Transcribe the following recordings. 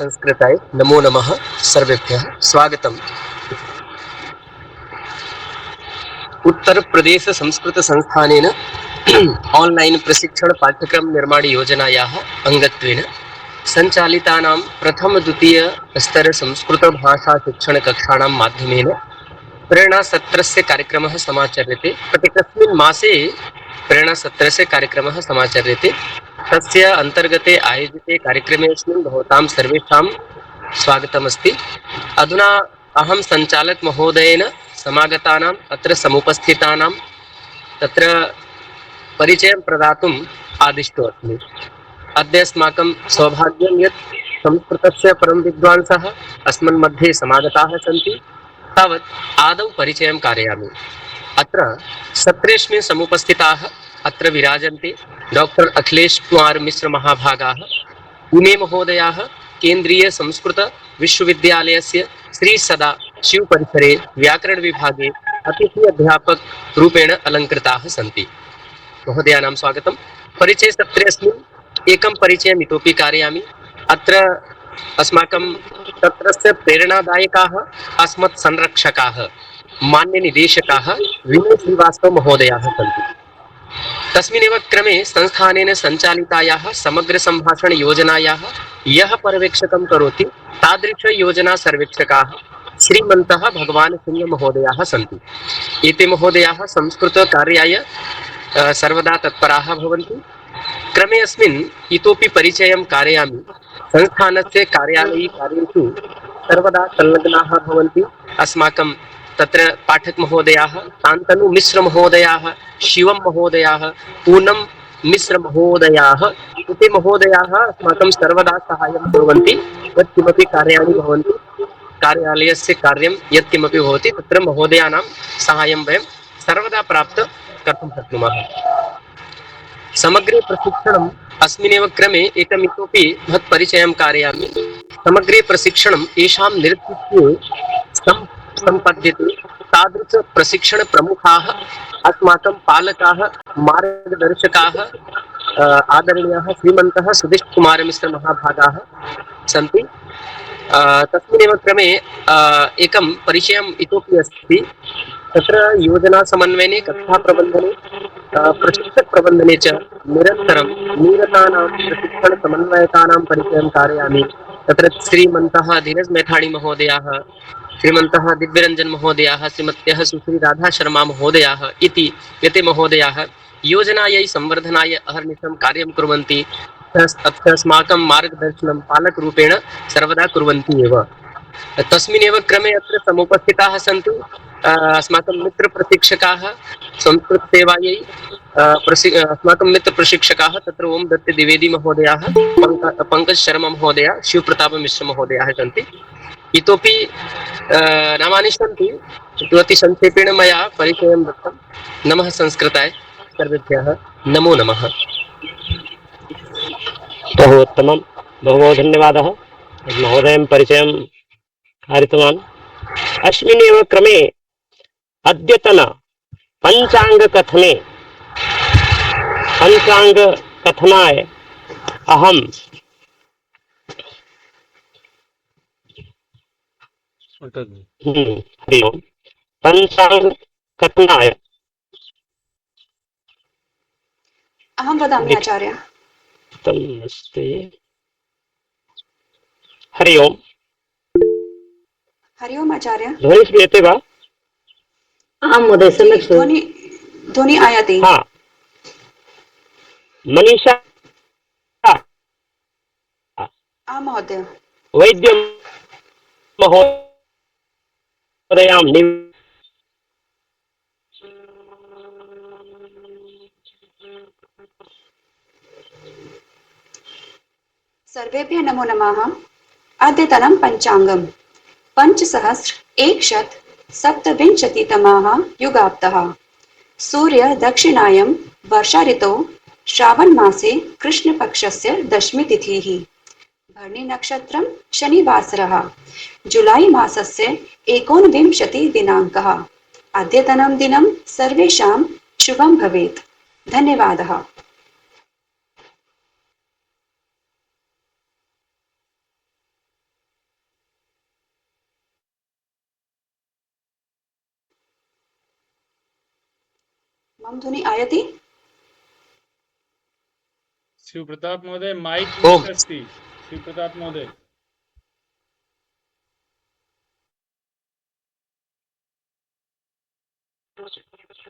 संस्कृताय नमो नमः सर्वेभ्यः स्वागतम्। उत्तर प्रदेश संस्कृत संस्थानेन ऑनलाइन प्रशिक्षण पाठ्यक्रम निर्माण योजनायाः अंगत्वेन संचालितानां प्रथम द्वितीय स्तर संस्कृत भाषा शिक्षण कक्षाणां माध्यमेन प्रेरणा सत्रस्य कार्यक्रमः समाचर्यते। प्रत्येकस्मिन् मासे प्रेरणा सत्रस्य कार्यक्रमः समाचर्यते। तस्य अंतर्गते आयोजिते कार्यक्रमेऽस्मिन् भवतां सर्वेषां स्वागतमस्ति। अधुना अहं संचालक महोदयेन समागतानाम् अत्र समुपस्थितानां तत्र परिचयं प्रदातुम् आदिष्टोऽस्मि। अद्य अस्माकं सौभाग्यं यत् संस्कृतस्य परम विद्वांसः अस्मन् मध्ये समागताः सन्ति। तावत् आदौ परिचयं कारयामि। अत्र सत्रेऽस्मिन् समुपस्थिताः अत्र विराजन्ते डॉक्टर अखिलेश कुमार मिश्र महाभागाः, इमे महोदयाः केन्द्रीय संस्कृत विश्वविद्यालयस्य श्री सदा शिव परिसरे व्याकरण विभागे अतिथि अध्यापक रूपेण अलङ्कृताः सन्ति। महोदयानां स्वागतं। परिचयसत्रेऽस्मिन् एकं परिचयम् इतोपि कारयामि। अत्र अस्माकं तत्रस्य प्रेरणादायकाः अस्मत् संरक्षकाः मान्यनिदेशकाः विनय श्रीवास्तव महोदयाः सन्ति। तस्मिन्नेव क्रमे संस्थानेन सञ्चालितायाः समग्र सम्भाषण योजनायाः यः पर्यवेक्षकं करोति तादृश योजना सर्वेक्षकाः श्रीमन्तः भगवान् सिंह महोदयाः सन्ति। एते महोदयाः संस्कृत कार्याय सर्वदा तत्पराः भवन्ति। क्रमे अस्मिन् इतोपि परिचयं कारयामि। संस्थानस्य कार्यालयी कार्येषु सर्वदा संलग्नाः भवन्ति। अस्माकं तत्र पाठक महोदयाः, शान्तनु मिश्र महोदयाः, शिवम महोदयाः, पूनम मिश्र महोदयाः, इति महोदयाः अस्माकं सर्वदा सहायं कुर्वन्ति। यत्किमपि कार्याणि भवन्ति, कार्यालयस्य कार्यं यत्किमपि भवति तत्र महोदयानां सहायं वयं सर्वदा प्राप्त कर्तुं शक्नुमः। समग्रे प्रशिक्षणम् अस्मिन्नेव क्रमे एकम् इतोपि महत् परिचयं कारयामि। समग्रे प्रशिक्षणं येषां नेतृत्वे सम्पद्यते तादृश प्रशिक्षण प्रमुखाः अस्माकं पालकाः मार्गदर्शकाः आदरणीयाः श्रीमन्तः सुधीश कुमार मिश्र महाभागाः सन्ति। तस्मिन्नेव क्रमे एकं परिचयम् इतोपि अस्ति। तत्र योजना समन्वयने, कक्षा प्रबन्धने, प्रशिक्षक प्रबन्धने च निरन्तरं निरतानां प्रशिक्षण समन्वयकानां परिचयं कारयामि। तत्र श्रीमन्तः धीरज मेथाणी महोदयाः, श्रीमन्तः दिव्यरंजन महोदयाः, श्रीमत्यः सुश्री राधा शर्मा महोदयाः इति एते महोदयाः योजनायै संवर्धनाय अहर्निशं कार्यं कुर्वन्ति। अस्माकं मार्गदर्शनं पालकरूपेण सर्वदा कुर्वन्ति एव। तस्मिन्नेव क्रमे अत्र समुपस्थिताः सन्ति अस्माकं मित्रप्रशिक्षकाः संस्कृतसेवायै। अस्माकं मित्रप्रशिक्षकाः तत्र ओम दत्त द्विवेदी महोदयाः, पंकज शर्मा महोदय, शिवप्रताप मिश्र महोदयाः सन्ति। इतोपि नामानि सन्ति, अति संक्षेपेण मया परिचयं दत्तं। नमः संस्कृताय सर्वेभ्यः नमो नमः। बहु उत्तमं, बहु धन्यवादः महोदयं परिचयं कारितवान्। अस्मिन्नेव क्रमे अद्यतन पञ्चाङ्गकथनाय अहं हरि ओम् पञ्चाङ्गकथनाय अहं वदामि आचार्य। नमस्ते। हरि ओम्। हरि ओम् आचार्य। ध्वनिः श्रूयते वा? आं महोदय, सम्यक् ध्वनि आयाति। हाँ, मनीषा आं महोदय। वैद्य महोदयां सर्वेभ्यः नमो नमः। अद्यतनं पञ्चाङ्गं 5127तमाः युगाब्दः। सूर्य दक्षिणायं वर्षा ऋतौ श्रावण मासे कृष्णपक्षस्य दशमी तिथिः। भरणी नक्षत्रं शनिवासरः। जुलाई मासस्य 29 दिनाङ्कः। अद्यतनं दिनं सर्वेषां शुभं भवेत्। धन्यवादः। मम ध्वनि आयति? शिवप्रताप महोदय माइक ओम म्यूट् अस्ति। शिवप्रताप महोदय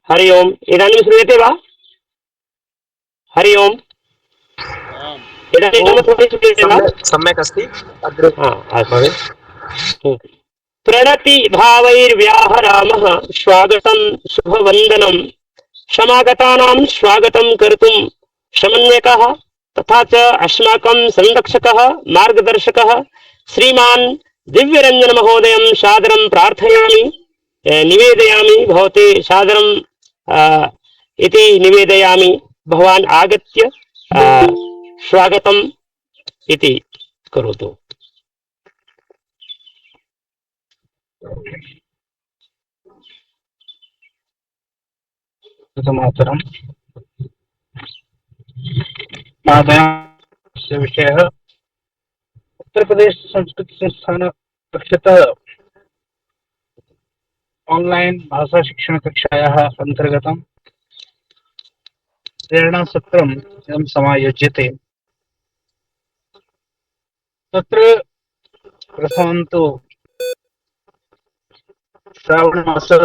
हरि ओम्। इदानीं श्रूयते वा? हरि ओम्। आम् इदानीं ओम मम ध्वनिः श्रूयते वा? सम्यक् अस्ति अग्रे अस्तु। भवेत्। प्रणति भावैर्व्याहरामः स्वागतं शुभवन्दनं क्षमागतानां स्वागतं कर्तुं समन्वयकः तथा च अस्माकं संरक्षकः मार्गदर्शकः श्रीमान् दिव्यरञ्जन महोदयं सादरं प्रार्थयामि, निवेदयामि। भवते सादरं इति निवेदयामि। भवान् आगत्य स्वागतम् इति करोतु। प्रथमावसरम् आदायस्य विषयः उत्तर प्रदेश संस्कृत संस्थान पक्षतः ऑनलाइन भाषा शिक्षण कक्षायाः अंतर्गतं प्रेरणासत्रम् इदं समायोज्यते। तत्र प्रथमं तु श्रावणमासः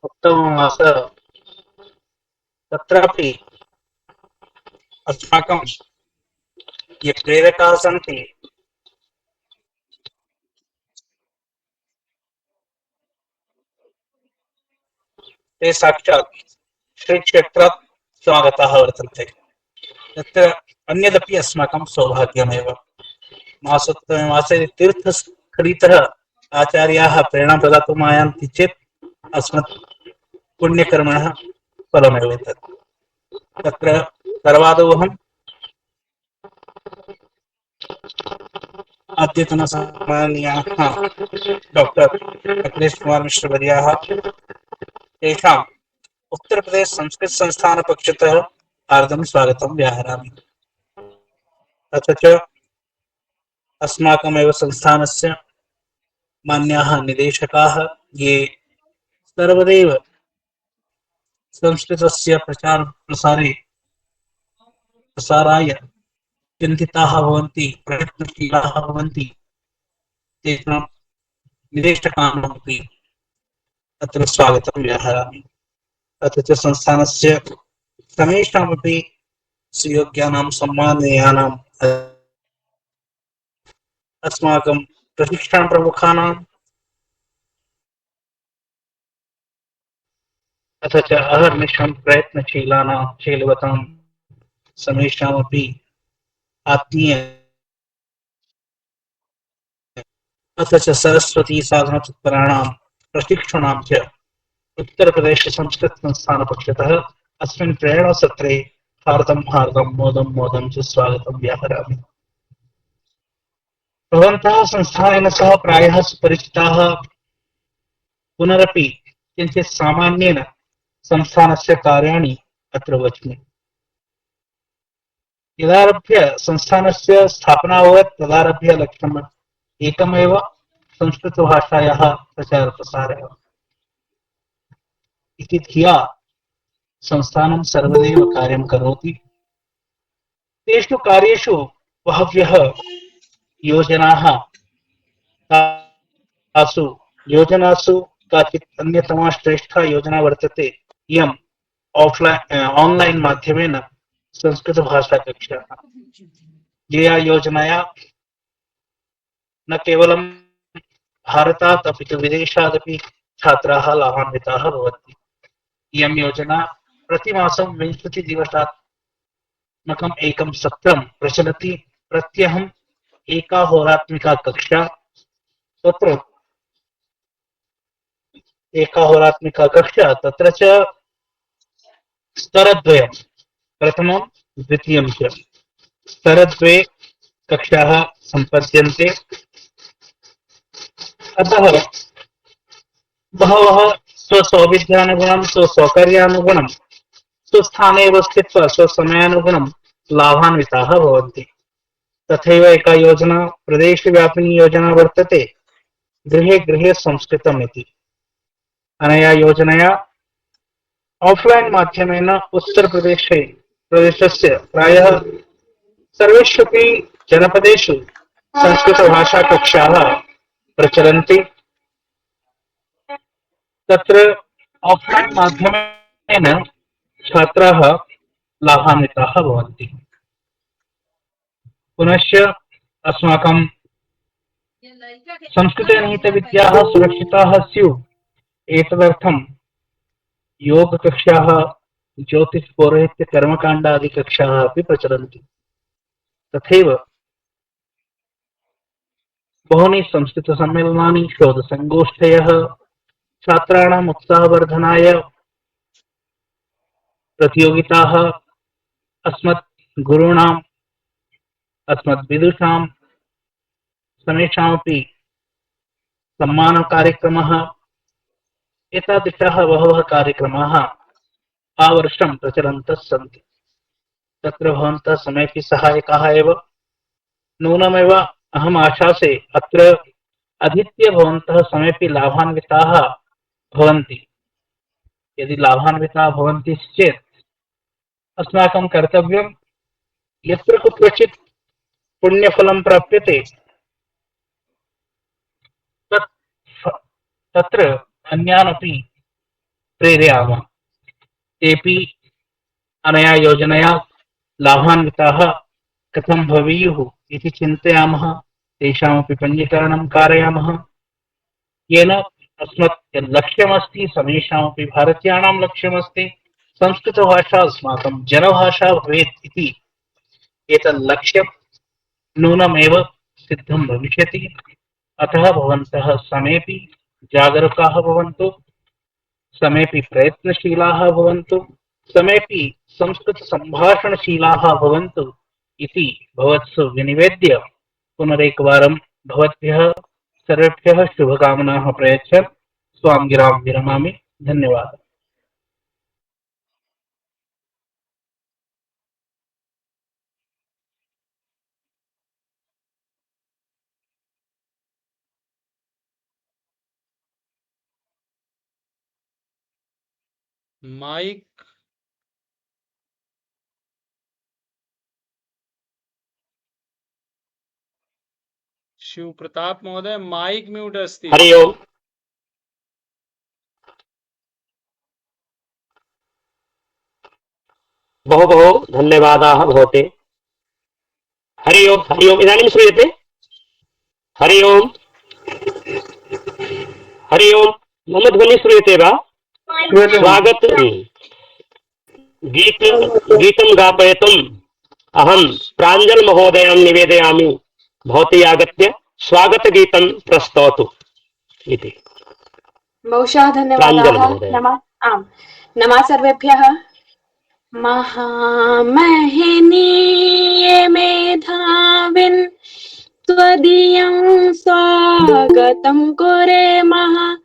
उत्तममासः, तत्रापि अस्माकं ये प्रेरकाः सन्ति ते साक्षात् श्रीक्षेत्रात् स्वागताः वर्तन्ते। तत्र अन्यदपि अस्माकं सौभाग्यमेव। मासोत्तमे मासे तीर्थस्थलीतः आचार्याः प्रेरणां प्रदातुम् आयान्ति चेत् अस्मत् पुण्यकर्मणः फलमेव तत्। तत्र सर्वादौ अहम् अद्यतन सम्माननीयाः डॉक्टर अखिलेश कुमार मिश्र वर्याः तेषाम् उत्तर प्रदेश संस्कृत संस्थान पक्षतः हार्दं स्वागतं व्याहरामि। अथ च अस्माकमेव संस्थानस्य मान्याः निदेशकाः ये सर्वदैव संस्कृतस्य प्रसाराय चिन्तिताः भवन्ति, प्रयत्नशीलाः भवन्ति, तेषां निदेशकानामपि अत्र स्वागतं व्याहरामि। अथ च संस्थानस्य समेषामपि सुयोग्यानां सम्माननीयानाम् अस्माकं प्रशिक्षण प्रमुखानाम् अथ च अहर्निशं शीलवतां समेषामपि आत्मीय अथ च सरस्वती साधना तत्पराणां प्रशिक्षणां च उत्तर प्रदेश संस्कृत संस्थान पक्षतः अस्मिन् प्रेरणा सत्रे हार्दं मोदं च स्वागतं व्याहरामि। भवन्तः संस्थानेन सह प्रायः सुपरिचिताः, पुनरपि किञ्चित् सामान्येन संस्थानस्य कार्याणि अत्र वच्मि। यदारभ्य संस्थानस्य स्थापना अभवत् तदारभ्य लक्ष्यम् एकमेव, संस्कृतभाषायाः प्रचारप्रसारः इति धिया संस्थानं सर्वदैव कार्यं करोति। तेषु कार्येषु बह्व्यः योजनाः, तासु योजनासु काचित् अन्यतमा श्रेष्ठा योजना वर्तते इयम् ऑनलाइन माध्यमेन संस्कृतभाषा कक्षा। यया योजनया न केवलं भारतात् अपि च विदेशादपि छात्राः लाभान्विताः भवन्ति। इयं योजना प्रतिमासं 20 दिवसात्मकम् एकं सत्रं प्रचलति। प्रत्यहम् एका होरात्मिका कक्षा। तत्र एका होरात्मिका कक्षा, तत्र च स्तरद्वयं, प्रथमं द्वितीयं च स्तरद्वये कक्षाः सम्पद्यन्ते। अतः बहवः स्वसौविध्यानुगुणं स्वसौकर्यानुगुणं स्वस्थाने एव स्थित्वा स्वसमयानुगुणं लाभान्विताः भवन्ति। तथैव एका योजना, प्रदेशव्यापिनी योजना वर्तते, गृहे गृहे संस्कृतम् इति। अनया योजनया ऑफलाइन माध्यमेन प्रदेशस्य प्रायः सर्वेष्वपि जनपदेषु संस्कृतभाषाकक्षाः प्रचलन्ति। तत्र ऑफलाइन माध्यमेन छात्राः लाभान्विताः भवन्ति। पुनश्च अस्माकं संस्कृते निहितविद्याः सुरक्षिताः स्युः एतदर्थं योगकक्षाः, ज्योतिषपौरोहित्य कर्मकाण्डादिकक्षाः अपि प्रचलन्ति। तथैव बहूनि संस्कृतसम्मेलनानि, शोधसङ्गोष्ठयः, छात्राणाम् उत्साहवर्धनाय प्रतियोगिताः, अस्मत् गुरूणाम्, अस्मद्विदुषां समेषामपि सम्मानकार्यक्रमः, एतादृशाः बहवः कार्यक्रमाः आवर्षं प्रचलन्तः सन्ति। तत्र भवन्तः समेऽपि सहायकाः एव। नूनमेव अहम् आशासे अत्र अधीत्य भवन्तः समेऽपि लाभान्विताः भवन्ति। यदि लाभान्विताः भवन्ति चेत् अस्माकं कर्तव्यं यत्र कुत्रचित् पुण्यफलं प्राप्यते तत्र अन्यानपि प्रेरयामः। तेऽपि अनया योजनया लाभान्विताः कथं भवेयुः इति चिन्तयामः। तेषामपि पञ्जीकरणं कारयामः, येन अस्मत् यत् लक्ष्यमस्ति समेषामपि भारतीयानां लक्ष्यमस्ति संस्कृतभाषा अस्माकं जनभाषा भवेत् इति। एतत् लक्ष्यं नूनमेव सिद्धं भविष्यति। अतः भवन्तः समेऽपि जागरूकाः भवन्तु, समेऽपि प्रयत्नशीलाः भवन्तु, समेऽपि संस्कृतसम्भाषणशीलाः भवन्तु इति भवत्सु विनिवेद्य पुनरेकवारं भवद्भ्यः सर्वेभ्यः शुभकामनाः प्रयच्छन् स्वां गिरां विरमामि। धन्यवादः। माइक शिव प्रताप महोदय माइक म्यूट अस्ति। हरि ओम्। बहु बहु धन्यवादाः भवते। हरि ओम्, हरि ओम्। इदानीं श्रूयते? हरि ओम्, हरि ओम्। मम ध्वनिः श्रूयते वा? स्वागतं। गीतं गापयितुम् अहं प्राञ्जल महोदयं निवेदयामि। भवती आगत्य स्वागतगीतं प्रस्तौतु इति। बहुशः धन्यवादाः। नमः सर्वेभ्यः। महामहिनीये मेधाविन् त्वदीयं स्वागतं कुर्मः,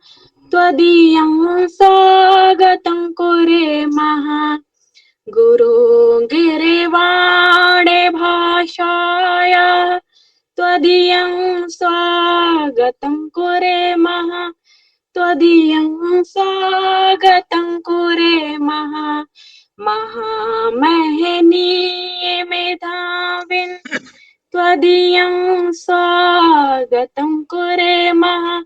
त्वदीयं स्वागतं कुर्मः। गुरुगिरिवाणे भाषाय त्वदीयं स्वागतं कुर्मः, त्वदीयं स्वागतं कुर्मः। महामहिनीये मेधाविन् त्वदीयं स्वागतं कुर्मः,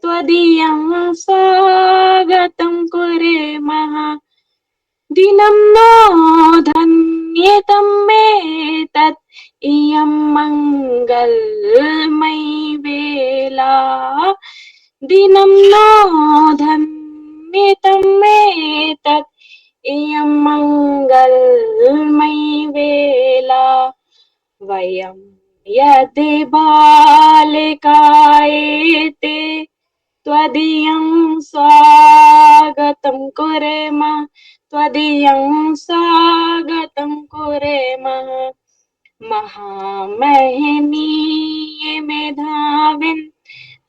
त्वदीयं स्वागतं कुर्मः। दिनं नो धन्यतं मे तत् इयं मङ्गलमयी वेला। दिनं नो धन्यतं मे तत् इयं मङ्गलमयी वेला। वयं यदि बालिकायेते त्वदीयं स्वागतं कुर्मः, त्वदीयं स्वागतं कुर्मः। महामहिनीये मेधाविन्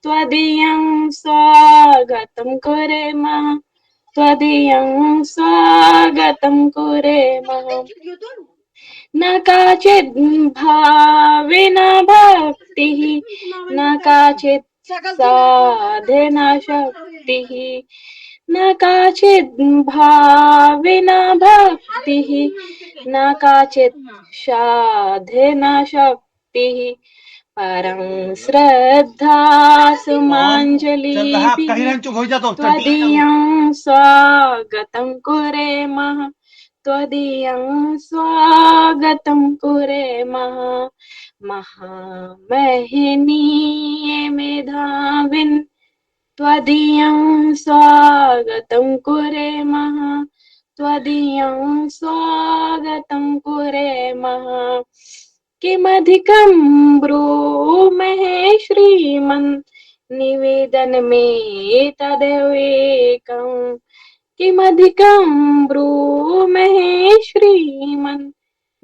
त्वदीयं स्वागतं कुर्मः, त्वदीयं स्वागतं कुर्मः। न काचित् भावेन भक्तिः, न काचित् साधना शक्तिः, न काचिद् भावेन भक्तिः न काचित् साधेन शक्तिः परं श्रद्धा सुमाञ्जलिभिः त्वदीयं स्वागतं कुर्मः त्वदीयं स्वागतं कुर्मः महामहिनीये मेधाविन् त्वदीयं स्वागतं कुर्मः त्वदीयं स्वागतं कुर्मः किमधिकं ब्रूमहे श्रीमन् निवेदनमे तदेवेकम् किमधिकं ब्रूमहे श्रीमन्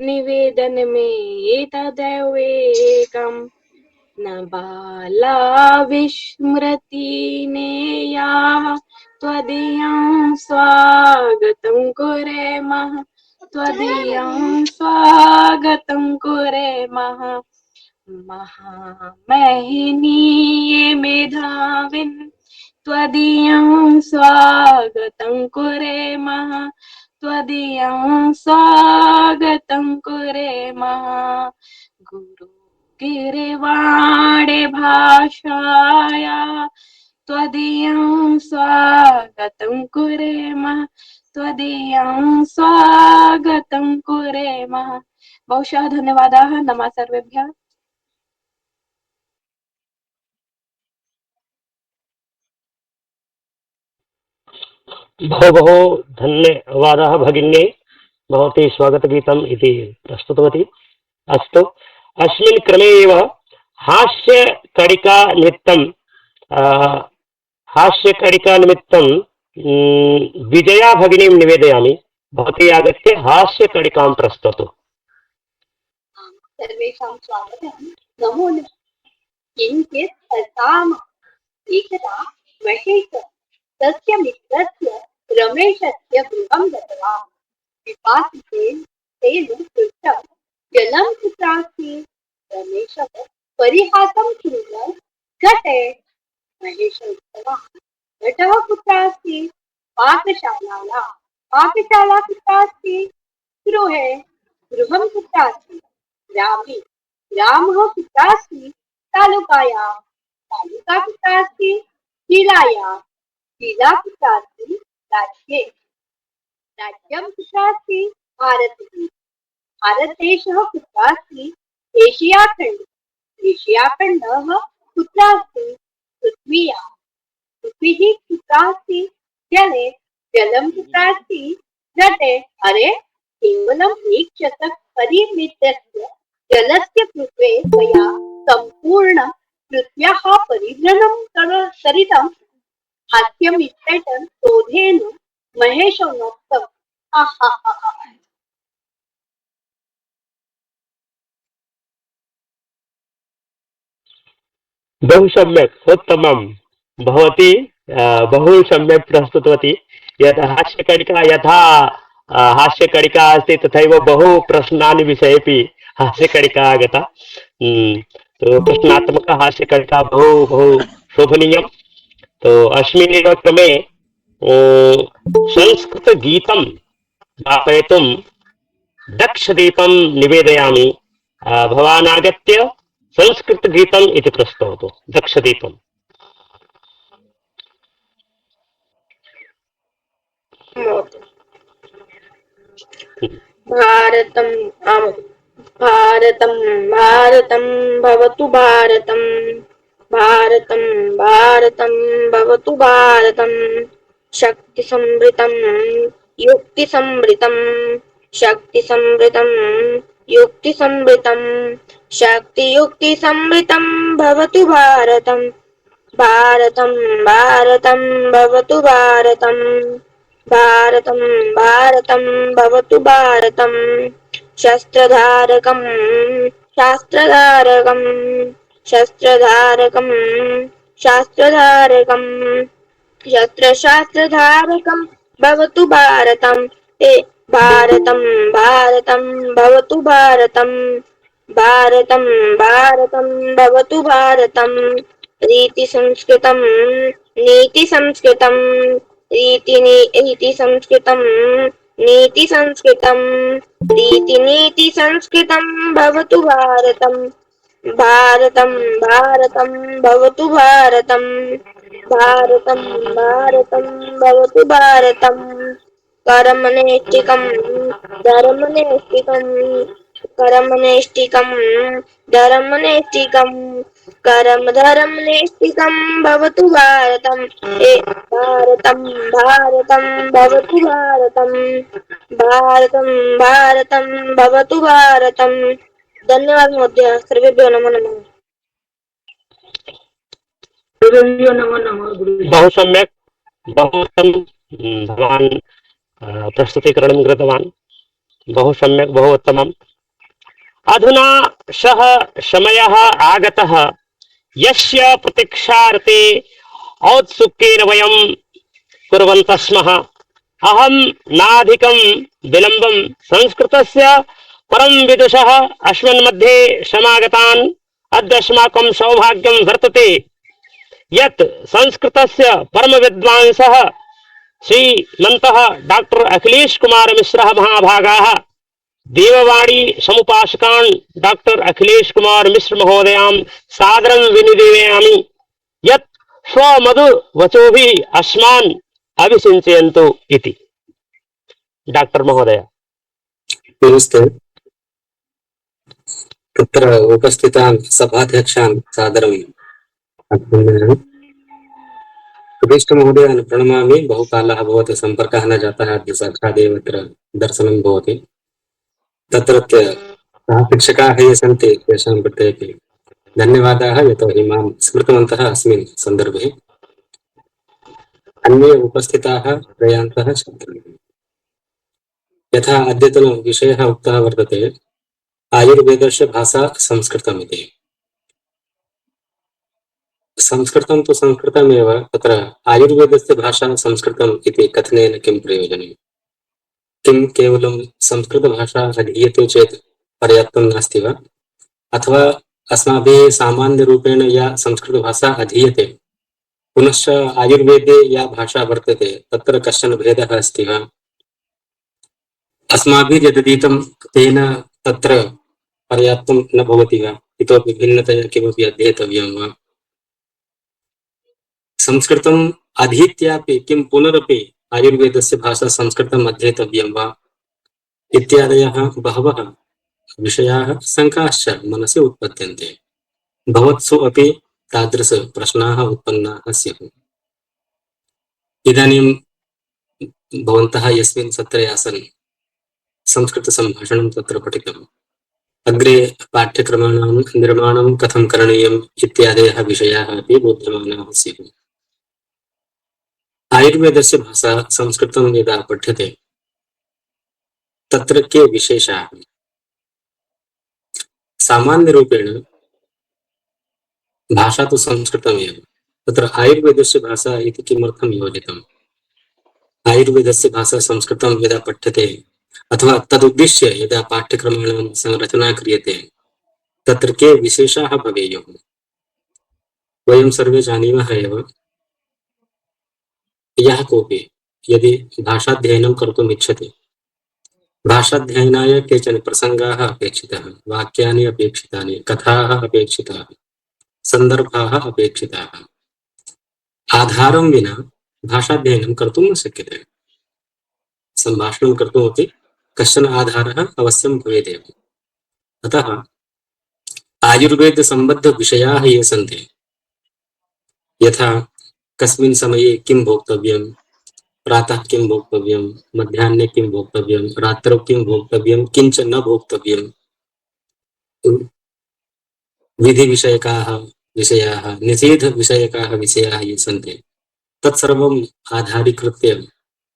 निवेदनमे तदेवेकम् न बाला विस्मृति नेयाः त्वदीयं स्वागतं कुर्मः त्वदीयं स्वागतं कुर्मः महामहिनीये मेधाविन् त्वदीयं स्वागतं कुर्मः त्वदीयं स्वागतं कुर्मः गुरु गिरिवाणे भाषाया त्वदीयं स्वागतं कुर्मः त्वदीयं स्वागतं कुर्मः बहुशः धन्यवादाः नमः सर्वेभ्यः बहु बहु धन्यवादाः भगिन्यै भवती स्वागतगीतम् इति प्रस्तुतवती। अस्तु, अस्मिन् क्रमे एव हास्यकणिकानिमित्तं विजया भगिनीं निवेदयामि। भवती आगत्य हास्यकणिकां प्रस्तौतु। सर्वेषां स्वागतं। नमो नमः। किञ्चित् असाम एकदा महेश तस्य मित्रस्य रमेशस्य गृहं गतवान्। पिपासितेन तेन पृष्टं जलं कुत्रास्ति? रमेशः परिहासं कुर्वन् घटे। महेशः उक्तवान्, घटः कुत्रास्ति? पाकशालायां। पाकशाला कुत्रास्ति? गृहे। गृहं कुत्रास्ति? ग्रामे। ग्रामः कुत्रास्ति? तालुकायां। तालुका कुत्रास्ति? जिलायां। जिला कुत्रास्ति? राज्ये। राज्यं कुत्रास्ति? भारते। भारतदेशः कुत्रास्ति? एशियाखण्डे। एशियाखण्डः कुत्रास्ति? पृथ्व्यां। पृथ्वी कुत्रास्ति? जले। जलं कुत्रास्ति? घटे। अरे, केवलम् एकशतं परिमितस्य जलस्य कृते त्वया सम्पूर्ण पृथ्व्याः परिभ्रमणं करितं। हास्यमित्येतं क्रोधेन महेशोक्तम्। बहु सम्यक्, उत्तमं। भवती बहु सम्यक् प्रस्तुतवती। यथा हास्यकणिका अस्ति तथैव बहु प्रश्नानि विषयेपि हास्यकणिका आगता। तो प्रश्नात्मक हास्यकणिका बहु बहु शोभनीयं। तो अस्मिन्नेव क्रमे संस्कृतगीतं गापयितुं दक्षदीपं निवेदयामि। भवान् आगत्य संस्कृतगीतम् इति प्रस्तौतु। दक्षदीपम्। भारतम् भारतं भारतं भवतु भारतं भारतं भारतं भवतु भारतं शक्तिसमृतं युक्तिसमृतं शक्तिसमृतं युक्तिसमृतं शक्तियुक्तिसमृतं भवतु भारतं भारतं भारतं भवतु भारतं भारतं भारतं भवतु भारतं शस्त्रधारकं शास्त्रधारकं शस्त्रधारकं शास्त्रधारकं शस्त्रशास्त्रधारकं भवतु भारतं भारतं भारतं भवतु भारतं भारतं भारतं भवतु भारतं रीतिसंस्कृतं नीतिसंस्कृतं रीति संस्कृतं नीति संस्कृतं रीति नीति संस्कृतं भवतु भारतं भारतं भारतं भवतु भारतं भारतं भारतं भवतु भारतं कर्मणैष्टिकं धर्मणैष्टिकं कर्मणैष्टिकं धर्मणैष्टिकं कर्म धर्मणैष्टिकं भवतु भारतं भारतं भारतं भवतु भारतं भारतं भारतं भवतु भारतं। धन्यवाद महोदय। सर्वेभ्यो नमो नमः। गुरुभ्यो नमो नमः। गुरुभ्यो बहु सम्यक्, बहु उत्तमं। भवान् प्रस्तुतीकरणं कृतवान्। बहु सम्यक्, बहु उत्तमम्। अधुना सः समयः आगतः यस्य प्रतीक्षार्थे औत्सुक्येन वयं कुर्वन्तः स्मः। अहं नाधिकं विलम्बं संस्कृतस्य परं विदुषः अस्मिन् मध्ये समागतान्। अद्य अस्माकं सौभाग्यं वर्तते यत् संस्कृतस्य परम विद्वांसः श्रीमन्तः डॉक्टर अखिलेश कुमार मिश्रः महाभागाः देववाणी समुपासकान् डॉक्टर अखिलेश कुमार मिश्र महोदयां सादरं विनिवेदयामि यत् स्वमधुवचोभिः अस्मान् अभिषिञ्चयन्तु इति। डॉक्टर महोदय। नमस्ते। तत्र उपस्थितान् सभाध्यक्षान् सादरम् अभिनन्दयामि। उपविष्टमहोदयान् प्रणमामि। बहुकालः भवति, सम्पर्कः न जातः। अद्य साक्षादेव अत्र दर्शनं भवति। तत्रत्य शिक्षकाः ये सन्ति तेषां कृते अपि धन्यवादाः, यतोहि मां स्मृतवन्तः अस्मिन् सन्दर्भे। अन्ये उपस्थिताः प्रयान्तः छात्राः। यथा अद्यतनविषयः उक्तः वर्तते, आयुर्वेदस्य भाषा संस्कृतम् इति। संस्कृतं तु संस्कृतमेव, तत्र आयुर्वेदस्य भाषा संस्कृतम् इति कथनेन किं प्रयोजनं? किं केवलं संस्कृतभाषा अधीयते चेत् पर्याप्तं नास्ति वा? अथवा अस्माभिः सामान्यरूपेण या संस्कृतभाषा अधीयते पुनश्च आयुर्वेदे या भाषा वर्तते तत्र कश्चन भेदः अस्ति वा? अस्माभिः यदधीतं तेन तत्र पर्याप्तं न भवति वा? इतोपि भिन्नतया किमपि अध्येतव्यं वा? संस्कृतम् अधीत्यापि किं पुनरपि आयुर्वेदस्य भाषा संस्कृतम् अध्येतव्यं वा? इत्यादयः बहवः विषयाः शङ्काश्च मनसि उत्पद्यन्ते। भवत्सु अपि तादृश प्रश्नाः उत्पन्नाः स्युः। इदानीं भवन्तः यस्मिन् सत्रे आसन् संस्कृतसम्भाषणं तत्र पठितम्। अग्रे पाठ्यक्रमाणां निर्माणं कथं करणीयम् इत्यादयः विषयाः अपि बोध्यमानाः स्युः। आयुर्वेदस्य भाषा संस्कृतं यदा पठ्यते तत्र के विशेषाः? सामान्यरूपेण भाषा तु संस्कृतमेव, तत्र आयुर्वेदस्य भाषा इति किमर्थं योजितम्? आयुर्वेदस्य भाषा संस्कृतं यदा पठ्यते अथवा तदुद्दिश्य यदा पाठ्यक्रमाणां संरचना क्रियते तत्र के विशेषाः भवेयुः? वयं सर्वे जानीमः एव, यः कोऽपि यदि भाषाध्ययनं कर्तुम् इच्छति, भाषाध्ययनाय केचन प्रसङ्गाः अपेक्षिताः, वाक्यानि अपेक्षितानि, कथाः अपेक्षिताः, सन्दर्भाः अपेक्षिताः। आधारं विना भाषाध्ययनं कर्तुं न शक्यते। सम्भाषणं कर्तुमपि कश्चन आधारः अवश्यं भवेदेव। अतः आयुर्वेदसम्बद्धविषयाः ये सन्ति, यथा कस्मिन् समये किं भोक्तव्यं, प्रातः किं भोक्तव्यं, मध्याह्ने किं भोक्तव्यं, रात्रौ किं भोक्तव्यं, किंच न भोक्तव्यं, विधिविषयकाः विषयाः, निषेधविषयकाः विषयाः ये सन्ति तत्सर्वम् आधारीकृत्य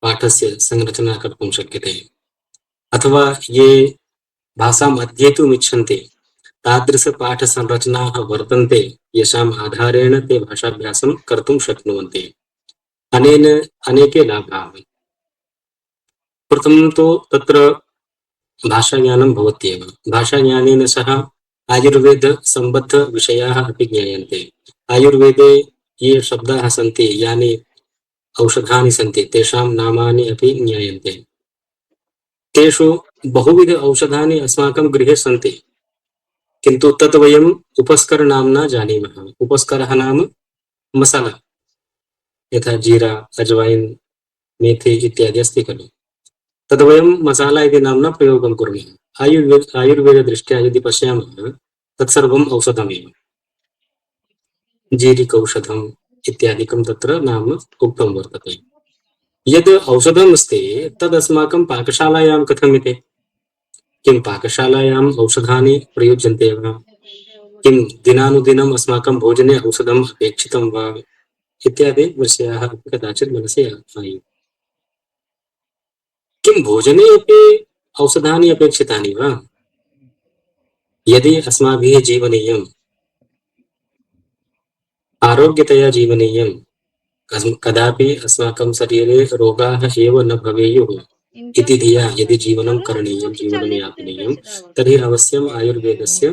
पाठस्य संरचना कर्तुं शक्यते। अथवा ये भाषाम् अध्येतुम् इच्छन्ति तादृशपाठसंरचनाः वर्तन्ते येषाम् आधारेण ते भाषाभ्यासं कर्तुं शक्नुवन्ति। अनेन अनेके लाभाः। प्रथमं तु तत्र भाषाज्ञानं भवत्येव। भाषाज्ञानेन सह आयुर्वेदसम्बद्धविषयाः अपि ज्ञायन्ते। आयुर्वेदे ये शब्दाः सन्ति, यानि औषधानि सन्ति तेषां नामानि अपि ज्ञायन्ते। तेषु बहुविध औषधानि अस्माकं गृहे सन्ति, किन्तु तत् वयम् उपस्करनाम्ना जानीमः। उपस्करः नाम मसाला, यथा जीरा, अजवाइन्, मेथी इत्यादि अस्ति खलु, तद् वयं मसाला इति नाम्ना प्रयोगं कुर्मः। आयुर्वेददृष्ट्या यदि पश्यामः तत्सर्वम् औषधमेव। जीरिकौषधम् इत्यादिकं तत्र नाम उक्तं वर्तते। यद् औषधमस्ति तद् अस्माकं पाकशालायां कथमिति, किं पाकशालायाम् औषधानि प्रयुज्यन्ते वा, किं दिनानुदिनम् अस्माकं भोजने औषधम् अपेक्षितं वा इत्यादि विषयाः अपि कदाचित् मनसि आयुः। किं भोजने अपि औषधानि अपेक्षितानि वा? यदि अस्माभिः जीवनीयम्, आरोग्यतया जीवनीयं, कदापि अस्माकं शरीरे रोगाः एव न भवेयुः इति धिया यदि जीवनं करणीयं, जीवनं यापनीयं, तर्हि अवश्यम् आयुर्वेदस्य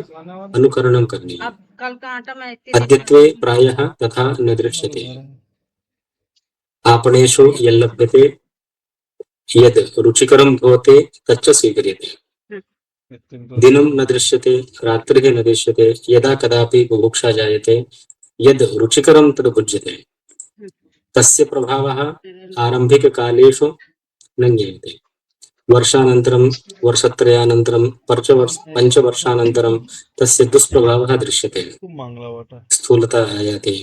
अनुकरणं करणीयम्। अद्यत्वे प्रायः तथा न दृश्यते। आपणेषु यल्लभ्यते, यद् रुचिकरं भवते तच्च स्वीक्रियते। दिनं न दृश्यते, रात्रिः न दृश्यते, यदा कदापि बुभुक्षा जायते, यद् रुचिकरं तद् भुज्यते। तस्य प्रभावः आरम्भिककालेषु न ज्ञायते। वर्षानन्तरं, वर्षत्रयानन्तरं, पञ्चवर्षानन्तरं तस्य दुष्प्रभावः दृश्यते। स्थूलता आयाति,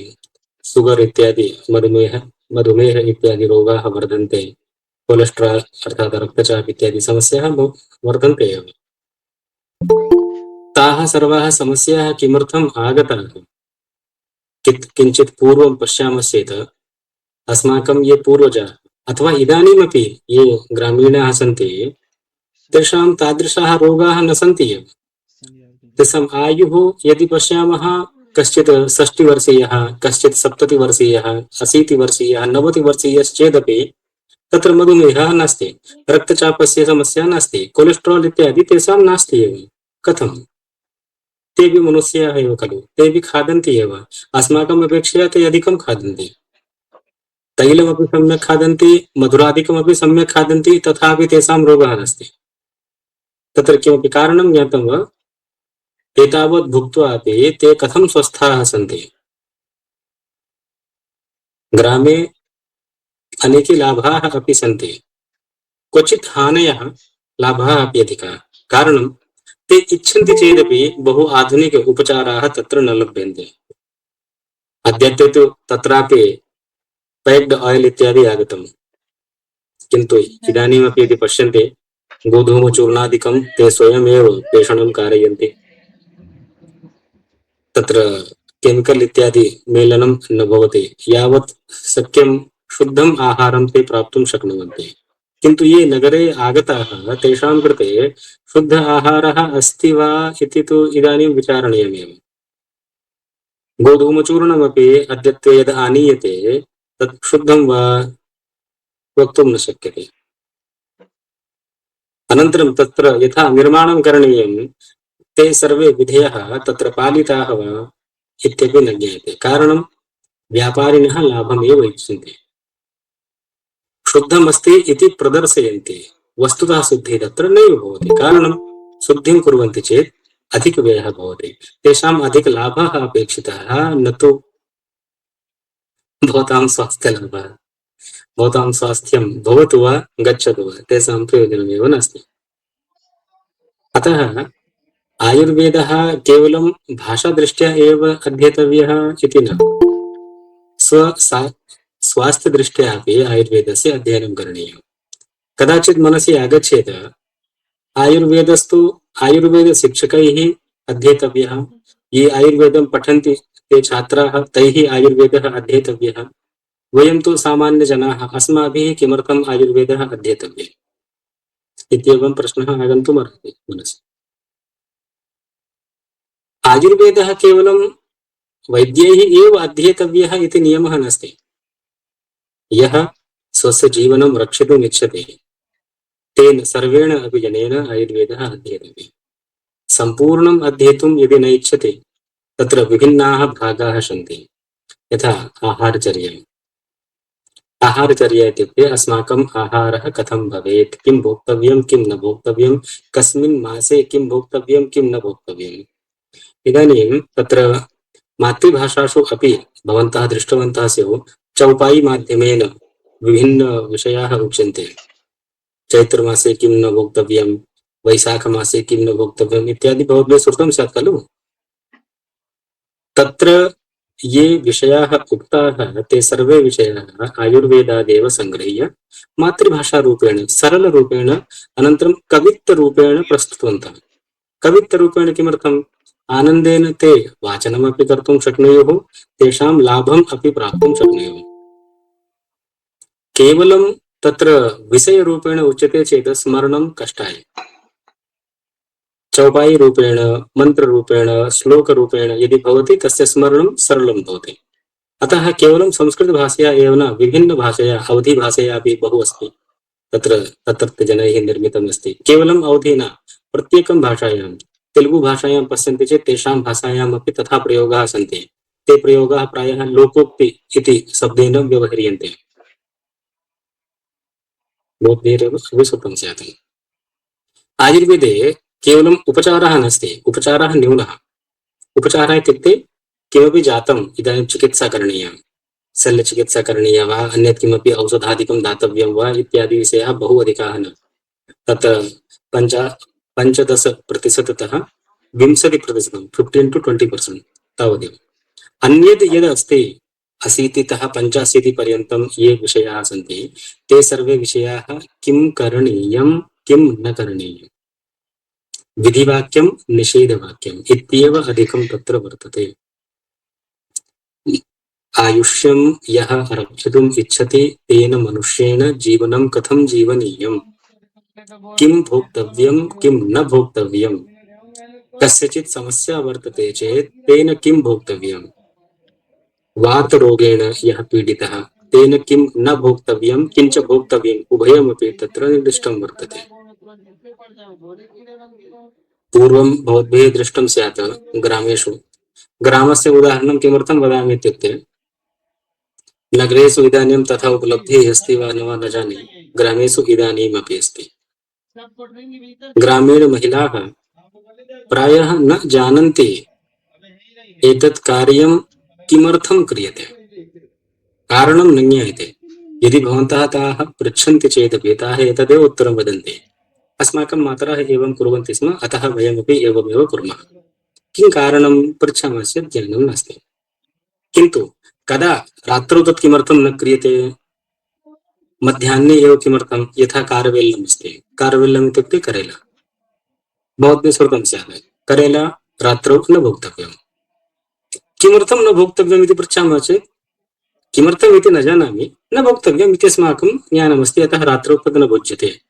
सुगर् इत्यादि, मधुमेह इत्यादि रोगाः वर्धन्ते, कोलेस्ट्राल् अर्थात् रक्तचाप इत्यादि समस्याः वर्धन्ते एव। ताः सर्वाः समस्याः किमर्थम् आगताः? किञ्चित् पूर्वं पश्यामश्चेत् अस्माकं ये पूर्वजाः अथवा इदानीमपि ये ग्रामीणाः सन्ति, तेषां तादृशाः रोगाः न सन्ति एव। तेषाम् आयुः यदि पश्यामः, कश्चित् 60 वर्षीयः, कश्चित् 70 वर्षीयः, 80 वर्षीयः, 90 वर्षीयश्चेदपि तत्र मधुमेहः नास्ति, रक्तचापस्य समस्या नास्ति, कोलेस्ट्राल् इत्यादि तेषां नास्ति एव। कथं? तेऽपि मनुष्याः एव खलु, तेऽपि खादन्ति एव, अस्माकम् अपेक्षया ते अधिकं खादन्ति। तैलमपि सम्यक् खादन्ति, मधुरादिकमपि सम्यक् खादन्ति, तथापि तेषां रोगः नास्ति। तत्र किमपि कारणं ज्ञातं वा? एतावत् भुक्त्वा अपि ते कथं स्वस्थाः सन्ति? ग्रामे अनेके लाभाः अपि सन्ति, क्वचित् हानयः, लाभाः अपि अधिकाः। कारणं ते इच्छन्ति चेदपि बहु आधुनिक उपचाराः तत्र न लभ्यन्ते। अद्यत्वे तु तत्रापि पैक्ड ऑयल इत्यादि आगतम्, किन्तु इदानीमपि यदि पश्यन्ते गोधूमचूर्णादिकं ते स्वयमेव पेषणं कारयन्ति। तत्र केमिकल् इत्यादि मेलनं न भवति, यावत् शक्यं शुद्धम् आहारं ते प्राप्तुं शक्नुवन्ति। किन्तु ये नगरे आगताः तेषां कृते शुद्ध आहारः अस्ति वा इति तु इदानीं विचारणीयमेव। गोधूमचूर्णमपि अद्यत्वे यद् आनीयते तत् शुद्धं वा वक्तुं न शक्यते। अनन्तरं तत्र यथा निर्माणं करणीयं, ते सर्वे विधयः तत्र पालिताः वा इत्यपि न ज्ञायते। कारणं व्यापारिणः लाभमेव इच्छन्ति, शुद्धमस्ति इति प्रदर्शयन्ति, वस्तुतः शुद्धिः तत्र नैव भवति। कारणं शुद्धिं कुर्वन्ति चेत् अधिकव्ययः भवति, तेषाम् अधिकलाभः अपेक्षितः, न तु भवतां स्वास्थ्यलाभः। भवतां स्वास्थ्यं भवतु वा गच्छतु वा, तेषां प्रयोजनमेव नास्ति। अतः आयुर्वेदः केवलं भाषादृष्ट्या एव अध्येतव्यः इति न, स्वास्थ्यदृष्ट्या अपि आयुर्वेदस्य अध्ययनं करणीयं। कदाचित् मनसि आगच्छेत् आयुर्वेदस्तु आयुर्वेदशिक्षकैः अध्येतव्यः, ये आयुर्वेदं पठन्ति ते छात्राः, तैः आयुर्वेदः अध्येतव्यः। वयं तु सामान्यजनाः, अस्माभिः किमर्थम् आयुर्वेदः अध्येतव्यः इत्येवं प्रश्नः आगन्तुमर्हति मनसि। आयुर्वेदः केवलं वैद्यैः एव अध्येतव्यः इति नियमः नास्ति। यः स्वस्य जीवनं रक्षितुम् इच्छति तेन सर्वेण अपि जनेन आयुर्वेदः अध्येतव्यः। सम्पूर्णम् अध्येतुं यदि न इच्छति, तत्र विभिन्नाः भागाः सन्ति, यथा आहारचर्या। आहारचर्या इत्युक्ते अस्माकम् आहारः कथं भवेत्, किं भोक्तव्यं, किं न भोक्तव्यं, कस्मिन् मासे किं भोक्तव्यं, किं न भोक्तव्यम्। इदानीं तत्र मातृभाषासु अपि भवन्तः दृष्टवन्तः स्युः, चौपाई माध्यमेन विभिन्नविषयाः उच्यन्ते। चैत्रमासे किं न भोक्तव्यं, वैशाखमासे किं न भोक्तव्यम् इत्यादि भवद्भिः श्रुतं स्यात् खलु। तत्र ये विषयाः उक्ताः ते सर्वे विषयाः आयुर्वेदादेव सङ्गृह्य मातृभाषारूपेण सरलरूपेण अनन्तरं कवित्वरूपेण प्रस्तुतवन्तः। कवित्वरूपेण किमर्थम्? आनन्देन ते वाचनमपि कर्तुं शक्नुयुः, तेषां लाभम् अपि प्राप्तुं शक्नुयुः। केवलं तत्र विषयरूपेण उच्यते चेत् स्मरणं कष्टाय। चौपाई रूपेण, मन्त्ररूपेण, श्लोकरूपेण यदि भवति तस्य स्मरणं सरलं भवति। अतः केवलं संस्कृतभाषया एव न, विभिन्नभाषया अवधिभाषया अपि बहु अस्ति। तत्र तत्रत्यजनैः निर्मितम् अस्ति। केवलम् अवधि न, प्रत्येकं भाषायां, तेलुगु भाषायां पश्यन्ति चेत् तेषां भाषायाम् अपि तथा प्रयोगाः सन्ति। ते प्रयोगाः प्रायः लोकोक्ति इति शब्देन व्यवह्रियन्ते। भवद्भिरेव श्रुतं स्यात्। आयुर्वेदे केवलम् उपचारः नास्ति, उपचारः न्यूनः। उपचारः इत्युक्ते किमपि जातम् इदानीं चिकित्सा करणीया, शल्यचिकित्सा करणीया वा, अन्यत् किमपि औषधादिकं दातव्यं वा इत्यादि विषयाः बहु अधिकाः न। तत्र 15% 20%, 15 to 20% तावदेव। अन्यद् यद् अस्ति 80तः 85% ये विषयाः सन्ति, ते सर्वे विषयाः किं करणीयं, किं न करणीयम्, विधिवाक्यं निषेधवाक्यम् इत्येव अधिकं तत्र वर्तते। आयुष्यं यः रक्षितुम् इच्छति तेन मनुष्येण जीवनं कथं जीवनीयं, किं भोक्तव्यं, किं न भोक्तव्यं, कस्यचित् समस्या वर्तते चेत् तेन किं भोक्तव्यं, वातरोगेण यः पीडितः तेन किं न भोक्तव्यं, किञ्च भोक्तव्यम्, उभयमपि तत्र निर्दिष्टं वर्तते। पूर्वं भवद्भिः दृष्टं स्यात् ग्रामेषु। ग्रामस्य उदाहरणं किमर्थं वदामि इत्युक्ते, नगरेषु इदानीं तथा उपलब्धिः अस्ति वा न वा न जाने, ग्रामेषु इदानीमपि अस्ति। ग्रामीणमहिलाः प्रायः न जानन्ति एतत् कार्यं किमर्थं क्रियते, कारणं न ज्ञायते। यदि भवन्तः ताः पृच्छन्ति चेदपि ताः एतदेव उत्तरं वदन्ति, अस्माकं मातरः एवं कुर्वन्ति स्म, अतः वयमपि एवमेव कुर्मः। किं कारणं पृच्छामः चेत् ज्ञानं नास्ति। किन्तु कदा रात्रौ तत् किमर्थं न क्रियते, मध्याह्ने एव किमर्थं, यथा कारवेल्लम् अस्ति। कारवेल्लम् इत्युक्ते करेला, भवद्भिः श्रुतं स्यात्। करेला रात्रौ न भोक्तव्यम्। किमर्थं न भोक्तव्यम् इति पृच्छामः चेत् किमर्थम् इति न जानामि, न भोक्तव्यम् इति अस्माकं ज्ञानमस्ति, अतः रात्रौ तद् न भोज्यते।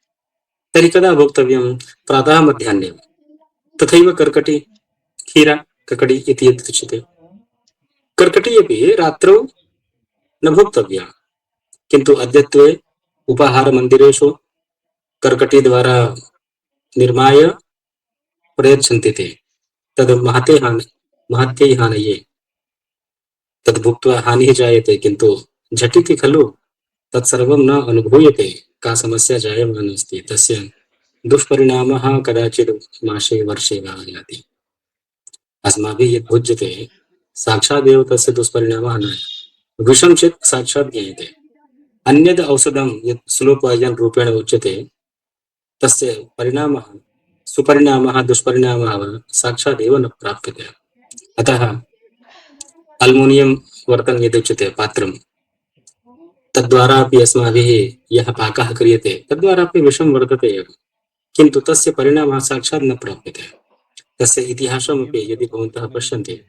तर्हि कदा भोक्तव्यं? प्रातः मध्याह्ने। तथैव कर्कटी, क्षीरा ककडी इति यत् उच्यते, कर्कटी अपि रात्रौ न भोक्तव्या। किन्तु अद्यत्वे उपाहारमन्दिरेषु कर्कटी द्वारा निर्माय प्रयच्छन्ति ते। तद् महत्यै हानये, तद् भुक्त्वा हानिः जायते, किन्तु झटिति खलु तत्सर्वं न अनुभूयते, का समस्या जायमाना अस्ति, तस्य दुष्परिणामः कदाचित् मासे वर्षे वा आयाति। अस्माभिः यद् भुज्यते साक्षादेव तस्य दुष्परिणामः न, विषं चेत् साक्षात् ज्ञायते। अन्यद् औषधं यत् स्लो पाय्जन् रूपेण उच्यते, तस्य परिणामः, सुपरिणामः दुष्परिणामः साक्षादेव न प्राप्यते। अतः अल्मोनियं वर्तन यदुच्यते पात्रं, तद्वारा अपि अस्माभिः यः पाकः क्रियते तद्वारा अपि विषं वर्तते एव, किन्तु तस्य परिणामः साक्षात् न प्राप्यते। तस्य इतिहासमपि यदि भवन्तः पश्यन्ति,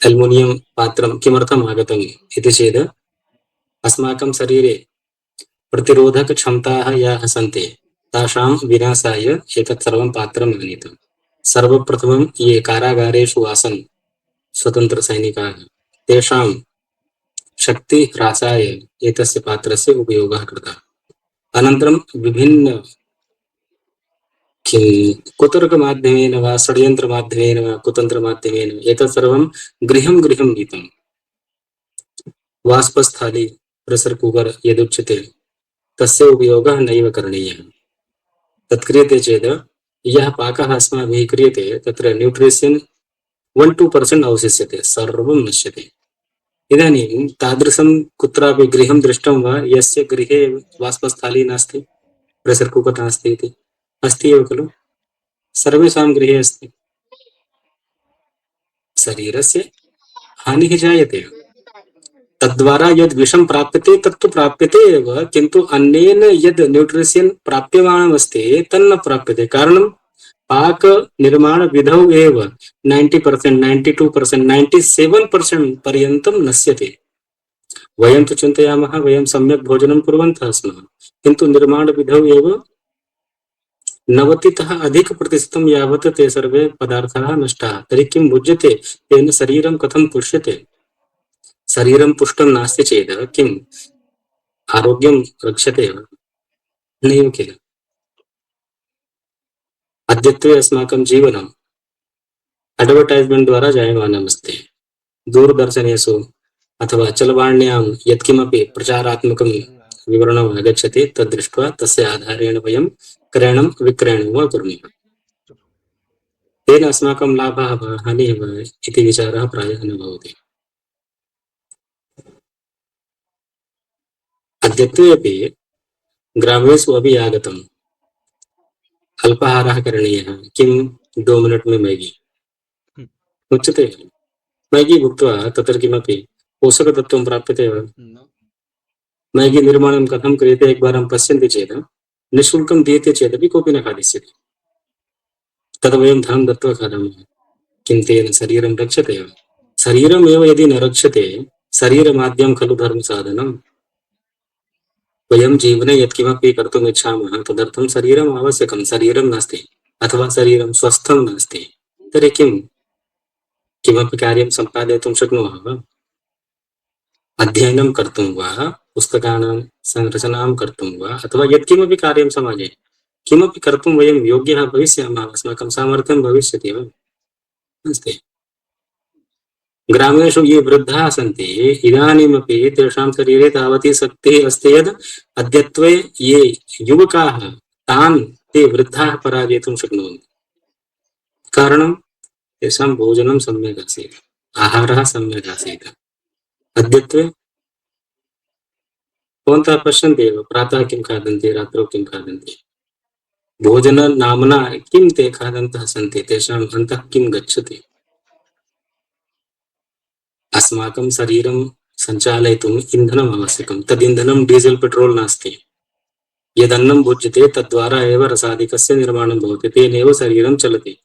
अल्मोनियं पात्रं किमर्थम् आगतम् इति चेत् अस्माकं शरीरे प्रतिरोधकक्षमताः याः सन्ति तासां विनाशाय एतत् सर्वं पात्रम् आनीतम्। सर्वप्रथमं ये कारागारेषु आसन् स्वतन्त्रसैनिकाः, तेषां शक्तिह्रासाय एतस्य पात्रस्य उपयोगः कृतः। अनन्तरं विभिन्न कुतर्कमाध्यमेन वा, षड्यन्त्रमाध्यमेन वा, कुतन्त्रमाध्यमेन एतत् सर्वं गृहं गृहं नीतम्। वाष्पस्थाली प्रेशर् कुकर् यदुच्यते तस्य उपयोगः नैव करणीयः। तत् क्रियते चेत् यः पाकः अस्माभिः क्रियते तत्र न्यूट्रिशन् 1-2% अवशिष्यते, सर्वं नश्यते। इदानीं तादृशं कुत्रापि गृहं दृष्टं वा यस्य गृहे वाष्पस्थाली नास्ति, प्रेशर् कुकर् नास्ति इति? अस्ति एव खलु, सर्वेषां गृहे अस्ति। शरीरस्य हानिः जायते, तद्वारा यद् विषं प्राप्यते तत्तु प्राप्यते एव, किन्तु अन्येन यद् न्यूट्रिशन् प्राप्यमाणमस्ति तन्न प्राप्यते। कारणं पाक निर्माण विधौ एव 90%, 92%, 97% पर्यन्तं नश्यते। वयं तु चिन्तयामः वयं सम्यक् भोजनं कुर्वन्तः स्मः, किन्तु निर्माण विधौ एव 90तः अधिकप्रतिशतं यावत् ते सर्वे पदार्थाः नष्टाः। तर्हि किं भुज्यते? तेन शरीरं कथं पुष्यते? शरीरं पुष्टं नास्ति चेत् किम् आरोग्यं रक्षते वा? नैव किल। अद्यत्वे अस्माकं जीवनम् अड्वर्टैस्मेण्ट् द्वारा जायमानमस्ति। दूरदर्शनेषु अथवा चलवाण्यां यत्किमपि प्रचारात्मकं विवरणम् आगच्छति तद् दृष्ट्वा तस्य आधारेण वयं क्रयणं विक्रयणं वा कुर्मः। तेन अस्माकं लाभः वा हानिः वा इति विचारः प्रायः न भवति। अद्यत्वे अपि ग्रामेषु अपि आगतम् अल्पाहारः करणीयः, किं 2 मिनट् में मैगी उच्यते। मैगी भुक्त्वा तत्र किमपि पोषकतत्त्वं प्राप्यते वा? मैगी निर्माणं कथं क्रियते एकवारं पश्यन्ति चेत् निःशुल्कं दीयते चेदपि कोऽपि न खादिष्यति। तद् वयं धनं दत्त्वा खादामः, किं तेन शरीरं रक्षते वा? शरीरमेव यदि न रक्षते, शरीरमाद्यं खलु धर्मसाधनम्। वयं जीवने यत्किमपि कर्तुम् इच्छामः तदर्थं शरीरम् आवश्यकं। शरीरं नास्ति अथवा शरीरं स्वस्थं नास्ति तर्हि किमपि कार्यं सम्पादयितुं शक्नुमः वा? अध्ययनं कर्तुं वा, पुस्तकानां संरचनां कर्तुं वा, अथवा यत्किमपि कार्यं समाजे किमपि कर्तुं वयं योग्यः भविष्यामः, अस्माकं सामर्थ्यं भविष्यति वा? नास्ति। ग्रामेषु ये वृद्धाः सन्ति इदानीमपि तेषां शरीरे तावती शक्तिः अस्ति यद् अद्यत्वे ये युवकाः तान् ते वृद्धाः पराजयितुं शक्नुवन्ति। कारणं तेषां भोजनं सम्यक् आसीत्, आहारः सम्यक् आसीत्। अद्यत्वे भवन्तः पश्यन्ति एव, प्रातः किं खादन्ति, रात्रौ किं खादन्ति, भोजननाम्ना किं ते खादन्तः सन्ति, तेषाम् अन्तः किं गच्छति? अस्माकं शरीरं सञ्चालयितुम् इन्धनम् आवश्यकं। तद् इन्धनं डीजेल् पेट्रोल् नास्ति। यदन्नं भुज्यते तद्वारा एव रसादिकस्य निर्माणं भवति, तेनैव शरीरं चलति।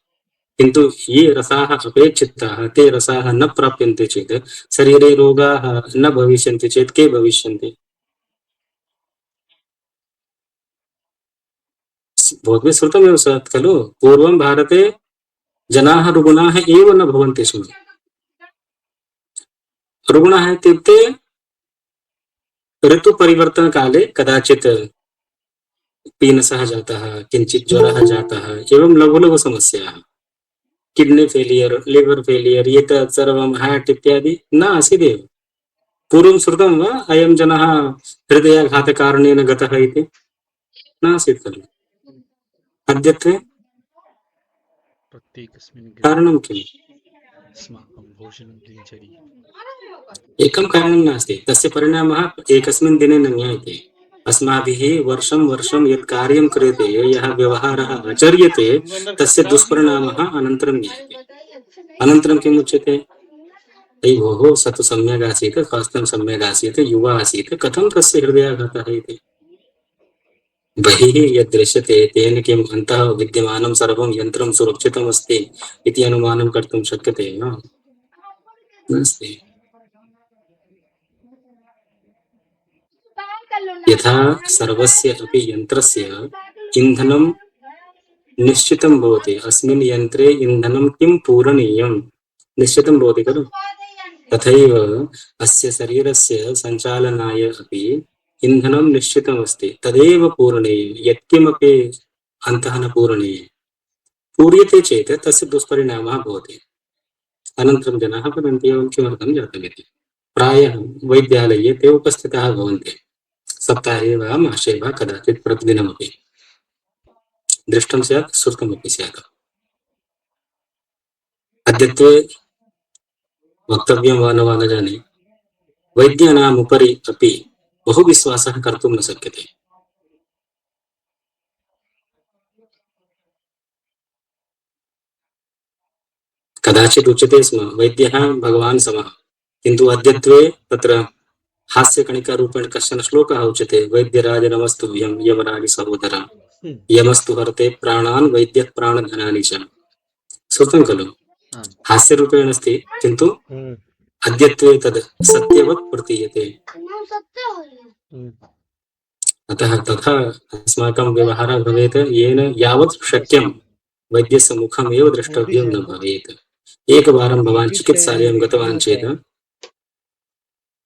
किन्तु ये रसाः अपेक्षिताः ते रसाः न प्राप्यन्ते चेत् शरीरे रोगाः न भविष्यन्ति चेत् के भविष्यन्ति? भवद्भिः श्रुतमेव स्यात् खलु, पूर्वं भारते जनाः रुग्णाः एव न भवन्ति स्म। रुग्णः इत्युक्ते ऋतुपरिवर्तनकाले कदाचित् पीनसः जातः, किञ्चित् ज्वरः जातः, एवं लघु लघु समस्याः, किड्नी फेलियर्, लिवर् फेलियर्, एतत् सर्वं हार्ट् इत्यादि न आसीदेव। पूर्वं श्रुतं वा अयं जनः हृदयाघातकारणेन गतः इति? नासीत् खलु। अद्यत्वे कारणं किम्? एकं कारणं नास्ति, तस्य परिणामः एकस्मिन् दिने न ज्ञायते। अस्माभिः वर्षं वर्षं यत् कार्यं क्रियते, यः व्यवहारः आचर्यते तस्य दुष्परिणामः अनन्तरं ज्ञायते। अनन्तरं किम् उच्यते? अयि भोः स तु सम्यक् आसीत्, स्वास्थ्यं सम्यक् आसीत्, युवा आसीत्, कथं तस्य हृदयाघातः इति? बहिः यद् दृश्यते तेन किम् अन्तः विद्यमानं सर्वं यन्त्रं सुरक्षितम् अस्ति इति अनुमानं कर्तुं शक्यते न? नास्ति। यथा सर्वस्य अपि यन्त्रस्य इन्धनं निश्चितं भवति, अस्मिन् यन्त्रे इन्धनं किं पूरणीयं निश्चितं भवति खलु, तथैव अस्य शरीरस्य सञ्चालनाय अपि इन्धनं निश्चितमस्ति, तदेव पूरणीयं। यत्किमपि अन्तः न पूरणीयं, पूर्यते चेत् तस्य दुष्परिणामः भवति। अनन्तरं जनाः वदन्ति एवं किमर्थं जातमिति। प्रायः वैद्यालये ते उपस्थिताः भवन्ति। सप्ताहे वा मासे वा कदाचित् प्रतिदिनमपि। दृष्टं स्यात् श्रुतमपि स्यात्। अद्यत्वे वक्तव्यं वा न जाने, वैद्यानाम् उपरि अपि बहु विश्वासः कर्तुं न शक्यते। कदाचित् उच्यते स्म वैद्यः भगवान् समः, किन्तु अद्यत्वे तत्र हास्यकणिकारूपेण कश्चन श्लोकः उच्यते, वैद्यराज नमस्तुभ्यं यमराज सहोदर यमस्तु हरते प्राणान् वैद्यः प्राणधनानि च। श्रुतं खलु? हास्यरूपेण अस्ति, किन्तु अद्यत्वे तद् सत्यवत् प्रतीयते। अतः तथा अस्माकं व्यवहारः भवेत् येन यावत् शक्यं वैद्यस्य मुखमेव द्रष्टव्यं न भवेत्। एकवारं भवान् चिकित्सालयं गतवान् चेत्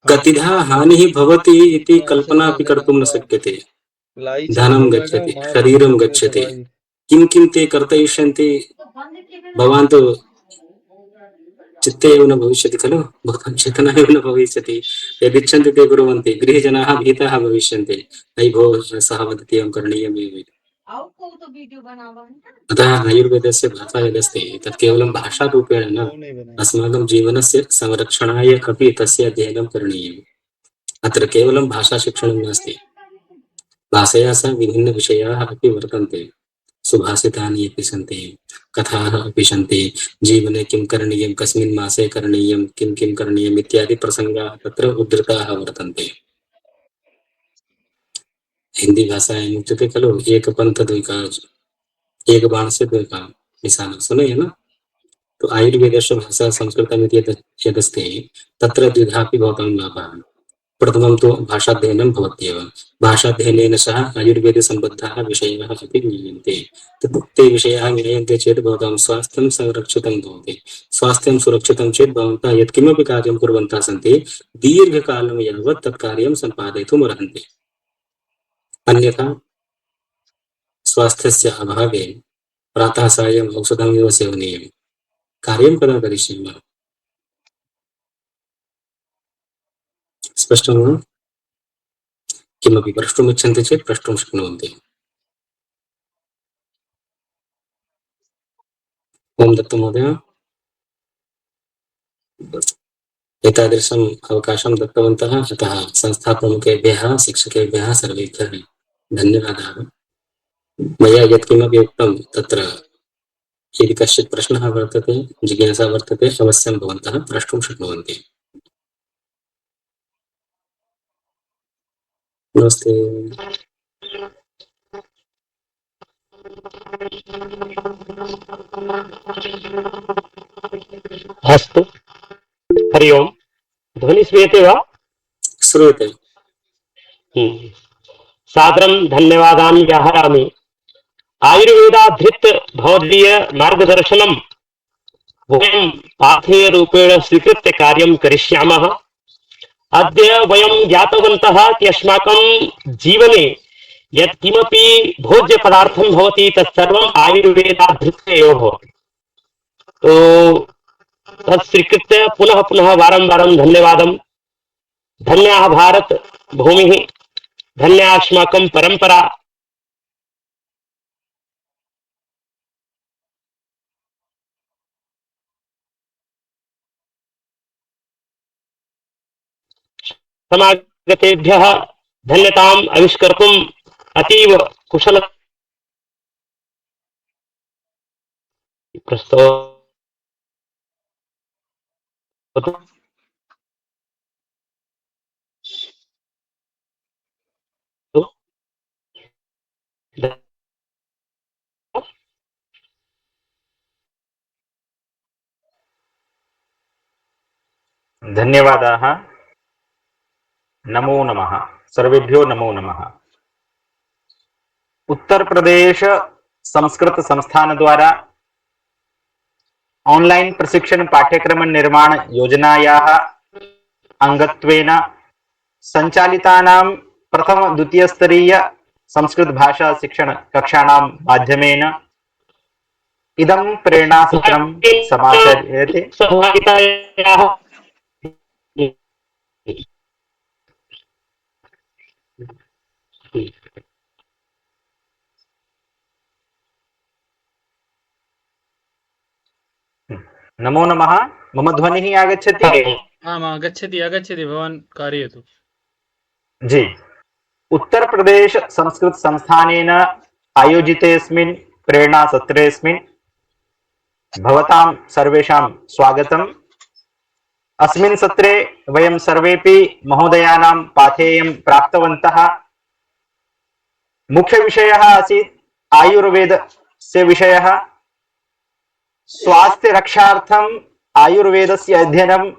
कतिधा हानिः भवति इति कल्पना अपि कर्तुं न शक्यते। धनं गच्छति, शरीरं गच्छति, किं किं ते कर्तयिष्यन्ति भवान् तु चित्ते एव न भविष्यति खलु, भवतां चेतना एव न भविष्यति। यदिच्छन्ति ते कुर्वन्ति, गृहजनाः भीताः भविष्यन्ति, अयि भो सः वदति एवं करणीयमेव। अतः आयुर्वेदस्य भाषा यदस्ति तत् केवलं भाषारूपेण न, अस्माकं जीवनस्य संरक्षणाय अपि तस्य अध्ययनं करणीयम्। अत्र केवलं भाषाशिक्षणं नास्ति, भाषया सह विभिन्नविषयाः अपि वर्तन्ते। सुभाषितानि अपि सन्ति, कथाः अपि सन्ति, जीवने किं करणीयं, कस्मिन् मासे करणीयं, किं किं करणीयम् इत्यादि प्रसङ्गाः तत्र उद्धृताः वर्तन्ते। हिंदी भाषायाम् उच्यते खलु, एक पंथ दुई काज, एक बाण से दुई काम, निशाना सुने है ना। तो आयुर्वेदस्य भाषा संस्कृतमिति यदस्ति तत्र द्विधापि भवतां लाभः। प्रथमं तु भाषाध्ययनं भवत्येव, भाषाध्ययनेन सह आयुर्वेदसम्बद्धाः विषयाः अपि ज्ञायन्ते। ते विषयाः ज्ञायन्ते चेत् भवतां स्वास्थ्यं संरक्षितं भवति। स्वास्थ्यं सुरक्षितं चेत् भवन्तः यत्किमपि कार्यं कुर्वन्तः सन्ति दीर्घकालं यावत् तत् कार्यं सम्पादयितुम् अर्हन्ति। अन्यथा स्वास्थ्यस्य अभावे प्रातः सायम् औषधमेव सेवनीयं, कार्यं कदा करिष्यामः? स्पष्टं वा? किमपि प्रष्टुमिच्छन्ति चेत् प्रष्टुं शक्नुवन्ति। ओम दत्त महोदय, एतादृशम् अवकाशं दत्तवन्तः, अतः संस्थाप्रमुखेभ्यः शिक्षकेभ्यः सर्वेभ्यः धन्यवादाः। मया यत्किमपि उक्तं तत्र यदि कश्चित् प्रश्नः वर्तते, जिज्ञासा वर्तते, अवश्यं भवन्तः प्रष्टुं शक्नुवन्ति। नमस्ते। अस्तु, हरि ओम्। ध्वनि श्रूयते वा? श्रूयते। सादरं धन्यवादान् व्याहरामि। आयुर्वेदाधृत भवदीय मार्गदर्शनं वयं पाथेयरूपेण स्वीकृत्य कार्यं करिष्यामः। अद्य वयं ज्ञातवन्तः कि अस्माकं जीवने यत्किमपि भोज्यपदार्थं भवति तत्सर्वम् आयुर्वेदाधृत्य एव भवति। तो तत् स्वीकृत्य पुनः पुनः वारं वारं धन्यवादं। धन्यः भारत भूमिः, धन्या अस्माकं परंपरा। समागतेभ्यः धन्यताम् आविष्कर्तुम् अतीव कुशल प्रस्तोतु। धन्यवादाः। नमो नमः, सर्वेभ्यो नमो नमः। उत्तर प्रदेश संस्कृत संस्थान द्वारा ऑनलाइन प्रशिक्षण पाठ्यक्रम निर्माण योजनायाः अंगत्वेन संचालितानां प्रथम द्वितीय स्तरीय संस्कृत भाषा शिक्षण कक्षाणां माध्यमेन इदं प्रेरणासत्रं समाचर्यते। नमो नमः। मम ध्वनिः आगच्छति? आम् आगच्छति आगच्छति, भवान् कारयतु। जी। उत्तर प्रदेश संस्कृत संस्थानेन आयोजितेऽस्मिन् प्रेरणा सत्रेऽस्मिन् भवतां सर्वेषां स्वागतम्। अस्मिन् सत्रे वयं सर्वेपि महोदयानां पाठेयं प्राप्तवन्तः। मुख्यविषयः आसीत् आयुर्वेदस्य विषयः। स्वास्थ्यरक्षार्थम् आयुर्वेदस्य अध्ययनं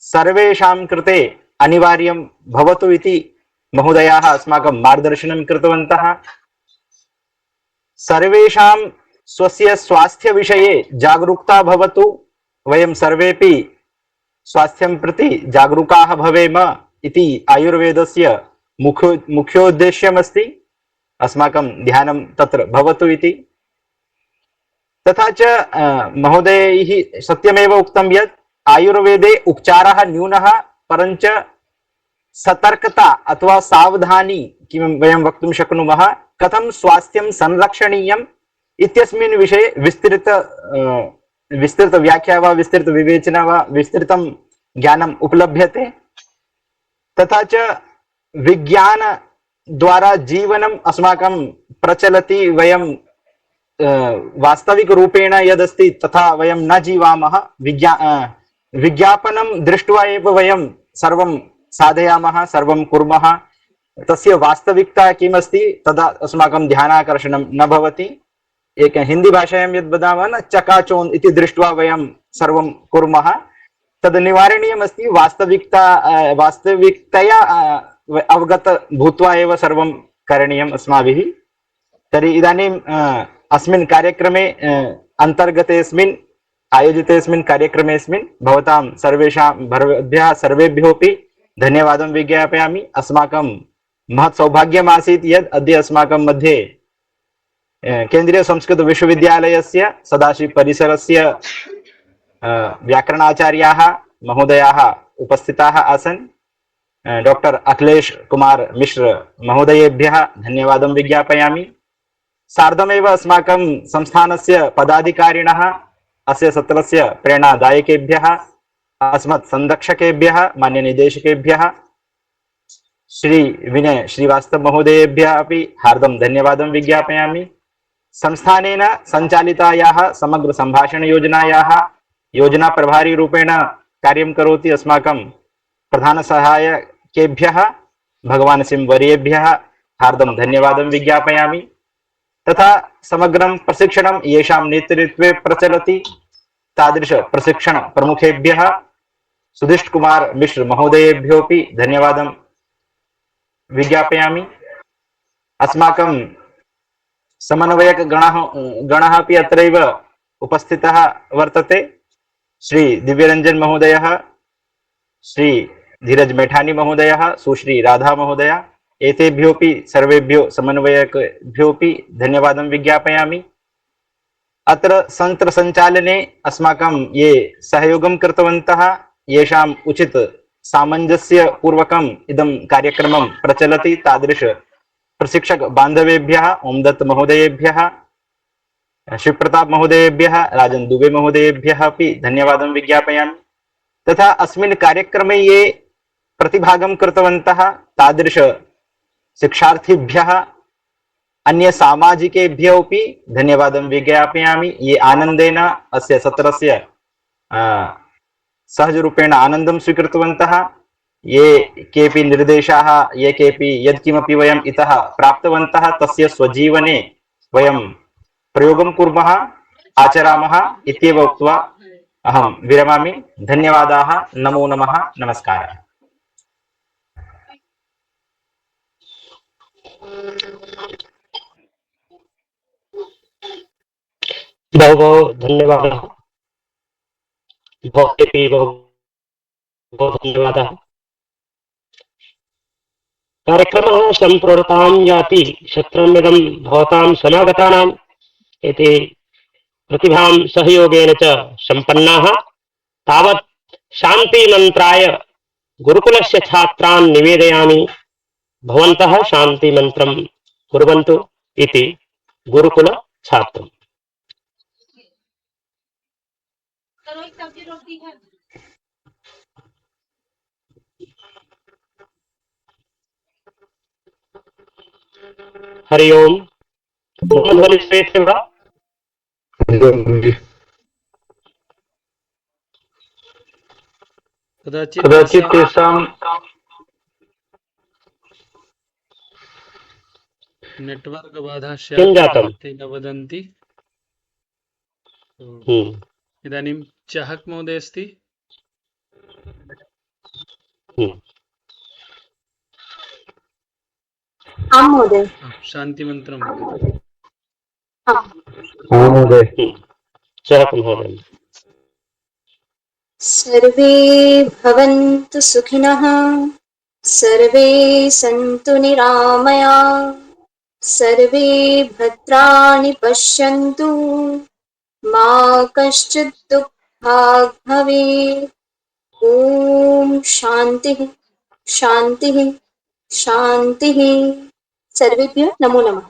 सर्वेषां कृते अनिवार्यं भवतु इति महोदयाः अस्माकं मार्गदर्शनं कृतवन्तः। सर्वेषां स्वस्य स्वास्थ्यविषये जागरूकता भवतु। वयं सर्वेपि स्वास्थ्यं प्रति जागरूकाः भवेम इति आयुर्वेदस्य मुख्योद्देश्यमस्ति। अस्माकं ध्यानं तत्र भवतु इति। तथा च महोदयैः सत्यमेव उक्तं यत् आयुर्वेदे उपचारः न्यूनः, परञ्च सतर्कता अथवा सावधानी किं वयं वक्तुं शक्नुमः, कथं स्वास्थ्यं संरक्षणीयम् इत्यस्मिन् विषये विस्तृत व्याख्या वा विस्तृत विवेचना वा विस्तृतं ज्ञानम् उपलभ्यते। तथा च विज्ञान द्वारा जीवनम् अस्माकं प्रचलति। वयं वास्तविक रूपेण यदस्ति तथा वयं न जीवामः। विज्ञापनं दृष्ट्वा एव वयं सर्वं साधयामः, सर्वं कुर्मः। तस्य वास्तविकता किमस्ति तदा अस्माकं ध्यानाकर्षणं न भवति। एक हिंदी भाषायां यद् वदामः न, चकाचौंध इति दृष्ट्वा वयं सर्वं कुर्मः। तद् निवारणीयमस्ति। वास्तविकतया अवगत भूत्वा एव सर्वं करणीयम् अस्माभिः। तर्हि इदानीं अस्मिन् कार्यक्रमे अन्तर्गतेऽस्मिन् आयोजितेऽस्मिन् कार्यक्रमेऽस्मिन् भवतां भवद्भ्यः सर्वेभ्योऽपि धन्यवादं विज्ञापयामि। अस्माकं महत् सौभाग्यमासीत् यद् अद्य अस्माकं मध्ये केन्द्रीय संस्कृत विश्वविद्यालयस्य सदाशिव परिसरस्य व्याकरणाचार्याः महोदयाः उपस्थिताः आसन्। डॉक्टर अखिलेश कुमार मिश्र महोदयेभ्यः धन्यवादं विज्ञापयामि। सार्धमेव अस्माकं संस्थानस्य पदाधिकारिणः अस्य सत्रस्य प्रेरणादायकेभ्यः, अस्मत् संरक्षकेभ्यः, मान्य निदेशकेभ्यः, श्री विनय श्रीवास्तव महोदयेभ्यः अपि हार्दं धन्यवादं विज्ञापयामि। संस्थानेन सञ्चालितायाः समग्र संभाषण योजनायाः योजना प्रभारी रूपेण कार्यं करोति अस्माकं प्रधान सहायकेभ्यः भगवान् सिंह वर्येभ्यः हार्दं धन्यवादं विज्ञापयामि। तथा समग्रं प्रशिक्षणं येषां नेतृत्वे प्रचलति तादृश प्रशिक्षण प्रमुखेभ्यः सुधिष्ठ कुमार मिश्र महोदयेभ्योऽपि धन्यवादं विज्ञापयामि। अस्माकं समन्वयक गणः अपि अत्रैव उपस्थितः वर्तते। श्री दिव्यरंजन महोदयः, श्री धीरज मेठानी महोदयः, सुश्री राधा महोदया, एतेभ्योऽपि सर्वेभ्यो समन्वयकेभ्योऽपि धन्यवादं विज्ञापयामि। अत्र संत्र संचालने अस्माकं ये सहयोगं कृतवन्तः, येषाम् उचित सामञ्जस्य पूर्वकम् इदं कार्यक्रमं प्रचलति तादृश प्रशिक्षक बान्धवेभ्यः, ओमदत्त महोदयेभ्यः, शिवप्रताप महोदयेभ्यः, राजन दुबे महोदयेभ्यः अपि धन्यवादं विज्ञापयामि। तथा अस्मिन् कार्यक्रमे ये प्रतिभागं कृतवन्तः तादृश शिक्षार्थिभ्यः, अन्य सामाजिकेभ्यो अपि धन्यवादं विज्ञापयामि। ये आनन्देन अस्य सत्रस्य सहजरूपेण आनन्दं स्वीकृतवन्तः। ये केपि निर्देशाः, ये केपि यत्किमपि वयम् इतः प्राप्तवन्तः तस्य स्वजीवने वयं प्रयोगं कुर्मः, आचरामः इत्येव उक्त्वा अहं विरमामि। धन्यवादाः। नमो नमः। नमस्कारः। बहु बहु धन्यवादः। भवतेपि बहु बहु धन्यवादः। कार्यक्रमः सम्पूर्णतां याति क्षत्रमिदं भवतां समागतानाम् एते प्रतिभां सहयोगेन च सम्पन्नाः। तावत् शान्तिमन्त्राय गुरुकुलस्य छात्रान् निवेदयामि भवन्तः शान्तिमन्त्रं कुर्वन्तु इति गुरुकुल छात्रम्। हरि ओम। मम ध्वनिः श्रूयते वा? कदाचित् तेषां नेटवर्क बाधा किं स्यात् जातम्? ते न वदन्ति। हम्म, इदानीं चाहक महोदय अस्ति। हम्म। आं महोदय। शान्तिमन्त्रं वदतु। चाहक महोदय। सर्वे भवन्तु सुखिनः, सर्वे सन्तु निरामयाः, सर्वे भद्राणि पश्यन्तु, मा कश्चित् दुःखात् भवेत्। ॐ शान्तिः शान्तिः शान्तिः। सर्वेभ्यः नमो नमः।